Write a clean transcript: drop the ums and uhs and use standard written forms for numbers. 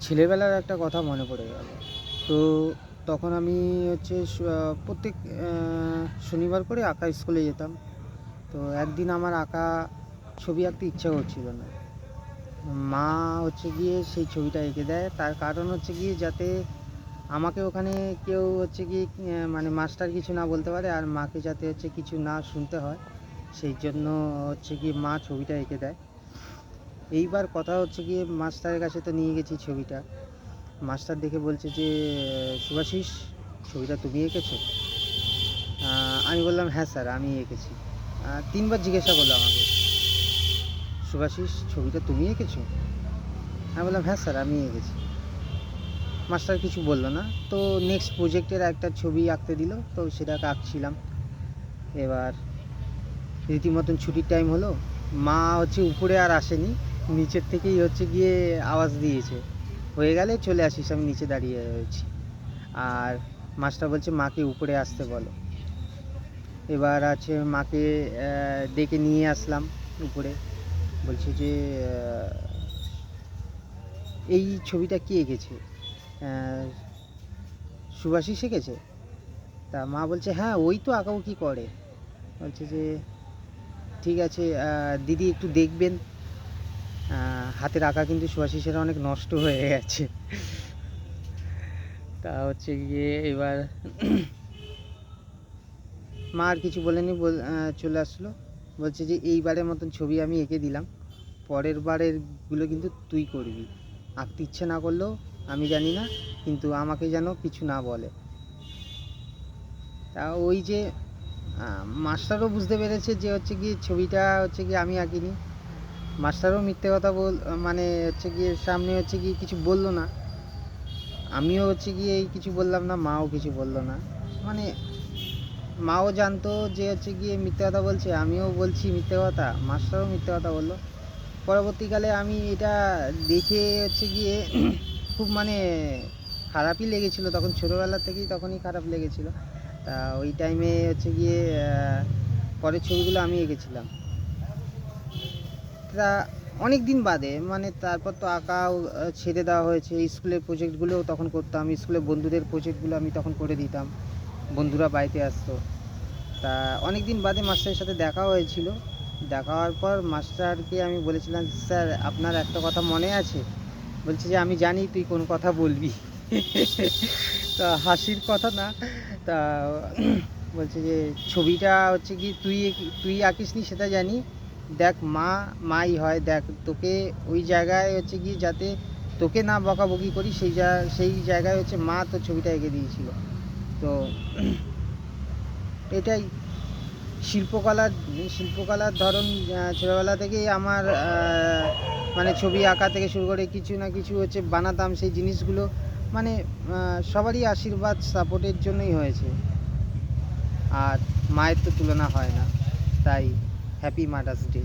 ছেলেবেলার একটা কথা মনে পড়ে গেল। তো তখন আমি হচ্ছে প্রত্যেক শনিবার করে আঁকা স্কুলে যেতাম। তো একদিন আমার ছবি আঁকতে ইচ্ছা করছিল না। মা হচ্ছে গিয়ে সেই ছবিটা এঁকে দেয়। তার কারণ হচ্ছে গিয়ে যাতে আমাকে ওখানে কেউ হচ্ছে গিয়ে মানে মাস্টার কিছু না বলতে পারে, আর মাকে যাতে হচ্ছে কিছু না শুনতে হয়, সেই জন্য হচ্ছে গিয়ে মা ছবিটা এঁকে দেয়। এইবার কথা হচ্ছে গিয়ে মাস্টারের কাছে তো নিয়ে গেছি ছবিটা। মাস্টার দেখে বলছে যে, "শুভাশিস, ছবিটা তুমি এঁকেছো?" আমি বললাম, "হ্যাঁ স্যার, আমি এঁকেছি।" ৩ বার জিজ্ঞাসা করলো আমাকে, "শুভাশিস, ছবিটা তুমি এঁকেছো?" আমি বললাম, "হ্যাঁ স্যার, আমি এঁকেছি।" মাস্টার কিছু বললো না। তো নেক্সট প্রজেক্টের একটা ছবি আঁকতে দিল, তো সেটাকে আঁকছিলাম। এবার রীতিমতন ছুটির টাইম হলো। মা হচ্ছে উপরে আর আসেনি, নিচের থেকেই হচ্ছে গিয়ে আওয়াজ দিয়েছে, "হয়ে গেলে চলে আসিস, আমি নিচে দাঁড়িয়ে রয়েছি।" আর মাস্টার বলছে, "মাকে উপরে আসতে বলো।" এবার আছে মাকে ডেকে নিয়ে আসলাম উপরে। বলছে যে, "এই ছবিটা কে এঁকেছে? সুভাষই এঁকেছে?" তা মা বলছে, "হ্যাঁ, ওই তো আঁকাউকি করে।" বলছে যে, "ঠিক আছে দিদি, একটু দেখবেন, হাতের আঁকা কিন্তু সুভাষিসের অনেক নষ্ট হয়ে গেছে।" তা হচ্ছে গিয়ে এবার মা আর কিছু বলেনি, চলে আসলো। বলছে যে, "এইবারের মতন ছবি আমি এঁকে দিলাম, পরের বারেরগুলো কিন্তু তুই করবি। আঁকতে ইচ্ছে না করলেও আমি জানি না, কিন্তু আমাকে যেন কিছু না বলে।" তা ওই যে মাস্টারও বুঝতে পেরেছে যে হচ্ছে গিয়ে ছবিটা হচ্ছে গিয়ে আমি আঁকিনি। মাস্টারও মিথ্যে কথা মানে হচ্ছে গিয়ে সামনে হচ্ছে গিয়ে কিছু বললো না। আমিও হচ্ছে গিয়ে কিছু বললাম না, মাও কিছু বললো না। মানে মাও জানতো যে হচ্ছে গিয়ে মিথ্যে কথা বলছে, আমিও বলছি মিথ্যে কথা, মাস্টারও মিথ্যে কথা বললো। পরবর্তীকালে আমি এটা দেখে হচ্ছে গিয়ে খুব মানে খারাপই লেগেছিলো তখন, ছোটোবেলা থেকেই তখনই খারাপ লেগেছিলো। তা ওই টাইমে হচ্ছে গিয়ে পরের ছবিগুলো আমি এঁকেছিলাম। তা অনেক দিন বাদে, মানে তারপর তো আঁকাও ছেড়ে দেওয়া হয়েছে। স্কুলের প্রজেক্টগুলোও তখন করতাম, স্কুলের বন্ধুদের প্রজেক্টগুলো আমি তখন করে দিতাম, বন্ধুরা বাড়িতে আসতো। তা অনেক দিন বাদে মাস্টারের সাথে দেখা হয়েছিল। দেখা হওয়ার পর মাস্টারকে আমি বলেছিলাম, "স্যার, আপনার একটা কথা মনে আছে?" বলছে যে, "আমি জানি তুই কোন কথা বলবি।" তা হাসির কথা না। তা বলছে যে, "ছবিটা হচ্ছে কি তুই আঁকিসনি সেটা জানি, দেখ মাই হয়, দেখ তোকে ওই জায়গায় হচ্ছে কি যাতে তোকে না বকাবকি করি, সেই জায়গায় হচ্ছে মা তোর ছবিটা এঁকে দিয়েছিল।" তো এটাই শিল্পকলার ধরন। ছোটোবেলা থেকেই আমার মানে ছবি আঁকা থেকে শুরু করে কিছু না কিছু হচ্ছে বানাতাম, সেই জিনিসগুলো মানে সবারই আশীর্বাদ সাপোর্টের জন্যই হয়েছে। আর মায়ের তো তুলনা হয় না। তাই হ্যাপি মাদার্স ডে।